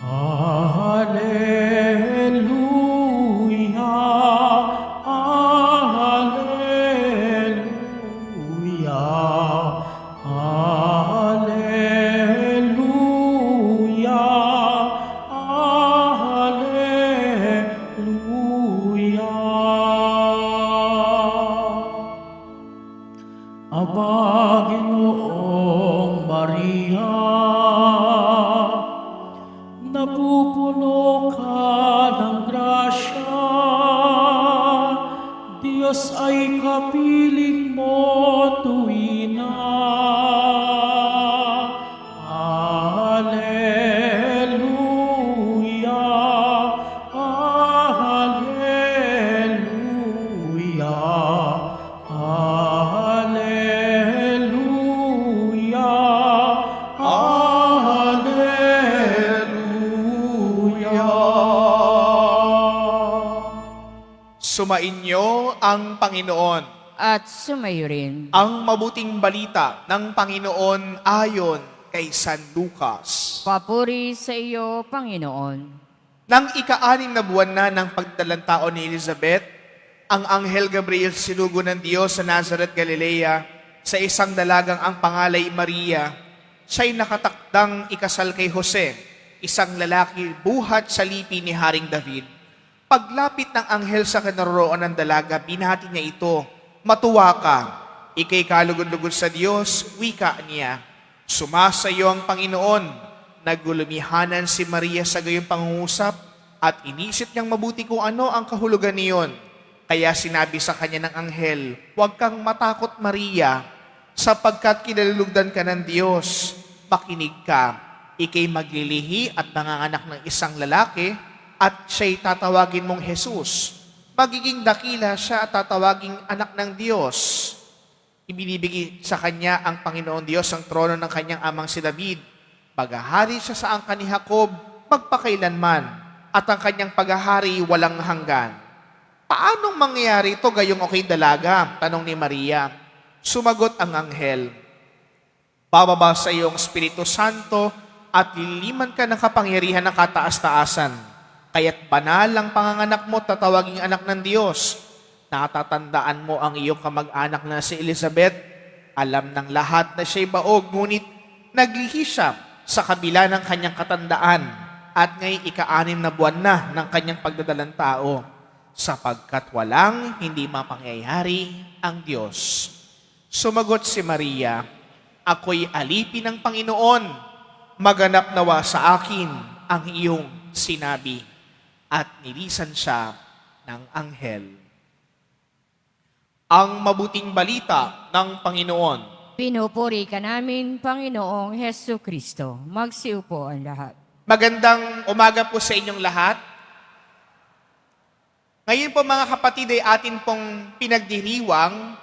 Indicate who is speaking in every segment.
Speaker 1: Alleluia, Alleluia, Alleluia, Alleluia. Aba, Ginoong Maria, napupuno ka ng grasya, Diyos ay kapiling mo tuwina. Alleluia, Alleluia, Alleluia,
Speaker 2: Sumainyo ang Panginoon.
Speaker 3: At sumayo rin.
Speaker 2: Ang mabuting balita ng Panginoon ayon kay San Lucas.
Speaker 3: Papuri sa iyo, Panginoon.
Speaker 2: Nang ika-6 na buwan na ng pagdalang tao ni Elizabeth, ang Anghel Gabriel sinugo ng Diyos sa Nazareth, Galilea, sa isang dalagang ang pangalay Maria. Siya'y nakatakdang ikasal kay Jose, isang lalaki buhat sa lipi ni Haring David. Paglapit ng anghel sa kinaroroonan ng dalaga, binati niya ito, "Matuwa ka, ika'y kalugod-lugod sa Diyos," wika niya. "Sumasayo ang Panginoon." Nagulumihanan si Maria sa gayong pangungusap at inisip niyang mabuti kung ano ang kahulugan niyon. Kaya sinabi sa kanya ng anghel, "Huwag kang matakot, Maria, sapagkat kinalulugdan ka ng Diyos. Makinig ka, ika'y maglilihi at nanganganak ng isang lalaki, at siya'y tatawagin mong Jesus. Magiging dakila siya at tatawaging anak ng Diyos. Ibinibigay sa kanya ang Panginoon Diyos ang trono ng kanyang amang si David. Paghahari siya sa angkan ni Jacob magpakailanman, at ang kanyang paghahari walang hanggan." "Paanong mangyayari ito gayong ako'y dalaga?" tanong ni Maria. Sumagot ang anghel, "Bababa sa iyong Espiritu Santo at liliman ka ng kapangyarihan ng kataas-taasan. Kaya't banal ang panganganak mo, tatawaging anak ng Diyos. Natatandaan mo ang iyong kamag-anak na si Elizabeth. Alam ng lahat na siya'y baog, ngunit naglihi siya sa kabila ng kanyang katandaan, at ngayong ika-6 na buwan na ng kanyang pagdadalang tao, sapagkat walang hindi mapangyayari ang Diyos." Sumagot si Maria, "Ako'y alipin ng Panginoon. Maganap nawa sa akin ang iyong sinabi." At nilisan siya ng anghel. Ang mabuting balita ng Panginoon.
Speaker 3: Pinupuri ka namin, Panginoong Hesu Kristo. Magsiupo ang lahat.
Speaker 2: Magandang umaga po sa inyong lahat. Ngayon po mga kapatid ay atin pong pinagdiriwang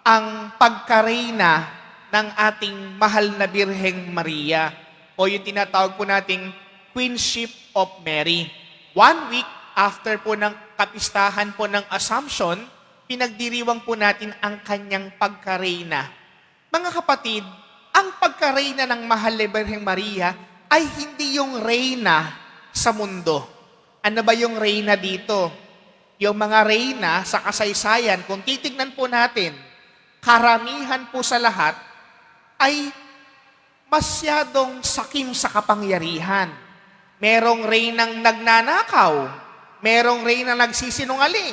Speaker 2: ang pagkareyna ng ating mahal na Birheng Maria, o yung tinatawag po nating Queenship of Mary. 1 week after po ng kapistahan po ng Assumption, pinagdiriwang po natin ang kanyang pagkareyna. Mga kapatid, ang pagkareyna ng mahal na Birheng Maria ay hindi yung reyna sa mundo. Ano ba yung reyna dito? Yung mga reyna sa kasaysayan, kung titignan po natin, karamihan po sa lahat ay masyadong sakim sa kapangyarihan. Merong reynang nagnanakaw, merong reynang nagsisinungaling,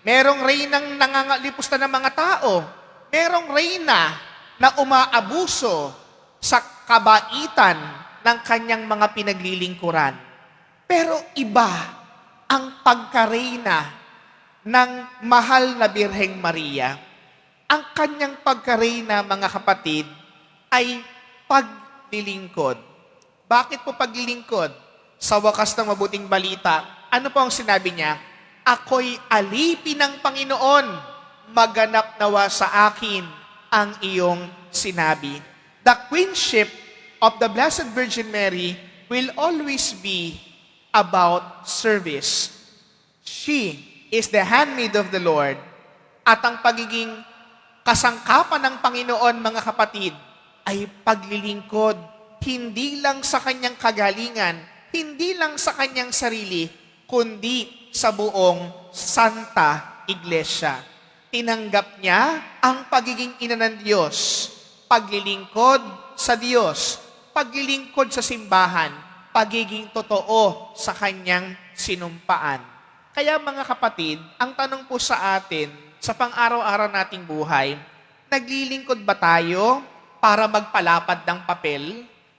Speaker 2: merong reynang nangangalipusta ng mga tao, merong reyna na umaabuso sa kabaitan ng kanyang mga pinaglilingkuran. Pero iba ang pagkareyna ng mahal na Birheng Maria. Ang kanyang pagkareyna, mga kapatid, ay paglilingkod. Bakit po paglilingkod? Sa wakas ng mabuting balita, ano po ang sinabi niya? "Ako'y alipin ng Panginoon, maganap nawa sa akin ang iyong sinabi." The queenship of the Blessed Virgin Mary will always be about service. She is the handmaid of the Lord, at ang pagiging kasangkapan ng Panginoon, mga kapatid, ay paglilingkod, hindi lang sa kanyang kagalingan, hindi lang sa kanyang sarili, kundi sa buong Santa Iglesia. Tinanggap niya ang pagiging ina ng Diyos, paglilingkod sa Diyos, paglilingkod sa simbahan, pagiging totoo sa kanyang sinumpaan. Kaya mga kapatid, ang tanong po sa atin, sa pang-araw-araw nating buhay, naglilingkod ba tayo para magpalapad ng papel?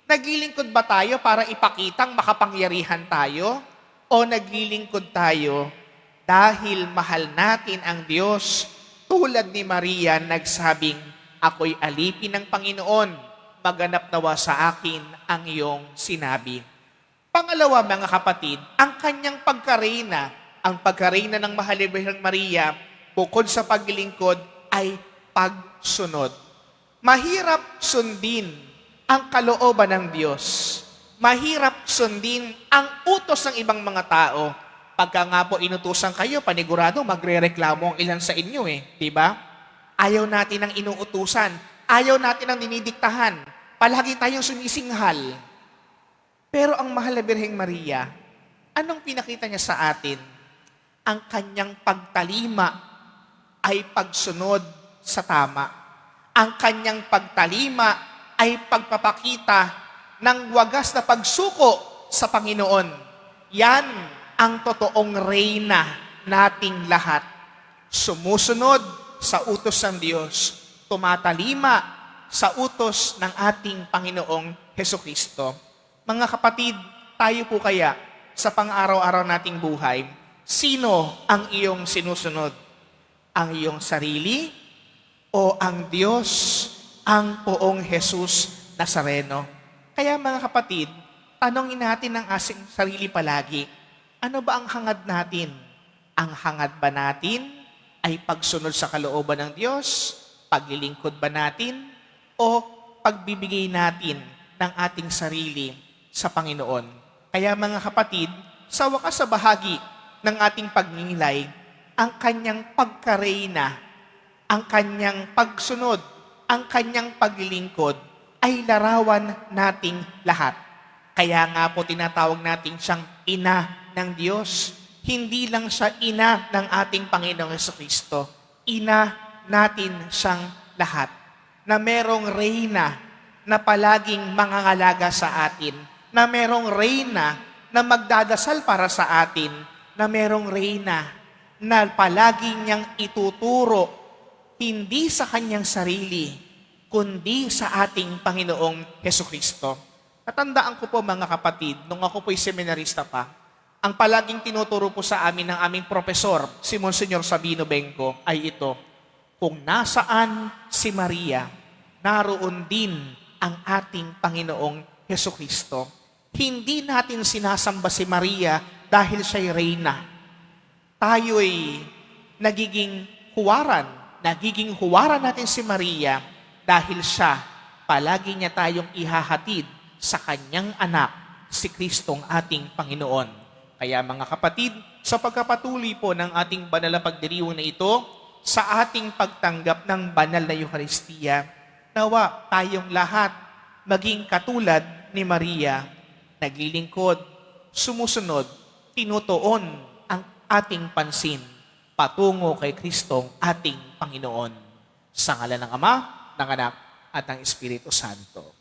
Speaker 2: Naglilingkod ba tayo para ipakitang makapangyarihan tayo? O naglilingkod tayo dahil mahal natin ang Diyos? Tulad ni Maria nagsabing, ako'y alipin ng Panginoon, maganap nawa sa akin ang iyong sinabi. Pangalawa mga kapatid, ang kanyang pagkareyna, ang pagkareyna ng Mahal na Birheng Maria, bukod sa paglilingkod ay pagsunod. Mahirap sundin ang kalooban ng Diyos. Mahirap sundin ang utos ng ibang mga tao. Pagka nga po inutusan kayo, panigurado, magre-reklamo ang ilan sa inyo di ba? Ayaw natin ang inuutusan. Ayaw natin ang dinidiktahan. Palagi tayong sumisinghal. Pero ang Mahal na Birheng Maria, anong pinakita niya sa atin? Ang kanyang pagtalima ay pagsunod sa tama. Ang kanyang pagtalima ay pagpapakita ng wagas na pagsuko sa Panginoon. Yan ang totoong reyna nating lahat. Sumusunod sa utos ng Diyos, tumatalima sa utos ng ating Panginoong Hesukristo. Mga kapatid, tayo po kaya sa pang-araw-araw nating buhay, sino ang iyong sinusunod? Ang iyong sarili o ang Diyos, ang poong Jesus Nazareno? Kaya mga kapatid, tanongin natin ang asing sarili palagi, ano ba ang hangad natin? Ang hangad ba natin ay pagsunod sa kalooban ng Diyos? Paglilingkod ba natin? O pagbibigay natin ng ating sarili sa Panginoon? Kaya mga kapatid, sa wakas sa bahagi ng ating pagninilay, ang kanyang pagkareyna, ang kanyang pagsunod, ang kanyang paglilingkod ay larawan nating lahat. Kaya nga po tinatawag natin siyang ina ng Diyos. Hindi lang siya ina ng ating Panginoong Jesucristo. Ina natin siyang lahat. Na merong reyna na palaging mangangalaga sa atin. Na merong reyna na magdadasal para sa atin. Na merong reyna na palaging niyang ituturo hindi sa kanyang sarili, kundi sa ating Panginoong Hesukristo. Natandaan ko po mga kapatid, nung ako po'y seminarista pa, ang palaging tinuturo po sa amin ng aming profesor, si Monsignor Sabino Benco, ay ito, kung nasaan si Maria, naroon din ang ating Panginoong Hesukristo. Hindi natin sinasamba si Maria dahil siya'y reyna. Tayo'y nagiging huwaran natin si Maria dahil siya, palagi niya tayong ihahatid sa kanyang anak, si Kristong ating Panginoon. Kaya mga kapatid, sa pagkapatuloy po ng ating banal na pagdiriwang na ito, sa ating pagtanggap ng banal na Eucharistia, nawa tayong lahat maging katulad ni Maria, naglilingkod, sumusunod, tinutuon ang ating pansin patungo kay Kristong ating Panginoon. Sa ngalan ng Ama, ng Anak, at ng Espiritu Santo.